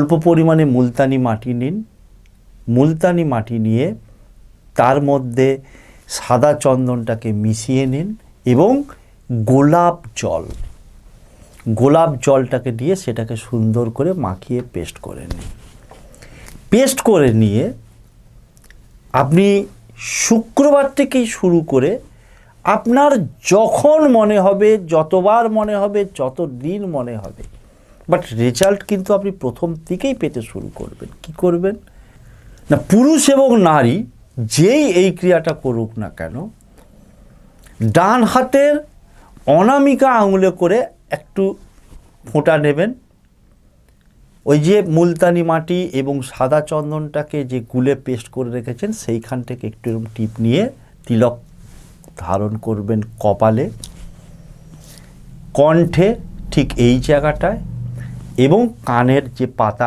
অল্প পরিমাণে মুলতানি মাটি নিন। মুলতানি মাটি নিয়ে তার মধ্যে সাদা চন্দনটাকে মিশিয়ে নিন এবং গোলাপ জলটাকে দিয়ে সেটাকে সুন্দর করে মাখিয়ে পেস্ট করে নিন। পেস্ট করে নিয়ে আপনি শুক্রবার থেকেই শুরু করে আপনার যখন মনে হবে, যতবার মনে হবে, যত দিন মনে হবে, বাট রেজাল্ট কিন্তু আপনি প্রথম থেকেই পেতে শুরু করবেন। কি করবেন না, পুরুষ এবং নারী যেই এই ক্রিয়াটা করুক না কেন, ডান হাতের অনামিকা আঙুলে করে একটু ফোঁটা নেবেন। ওই যে মুলতানি মাটি এবং সাদা চন্দনটাকে যে গুলে পেস্ট করে রেখেছেন সেইখান থেকে একটু এরকম টিপ নিয়ে তিলক ধারণ করবেন কপালে, কণ্ঠে ঠিক এই জায়গাটায়, এবং কানের যে পাতা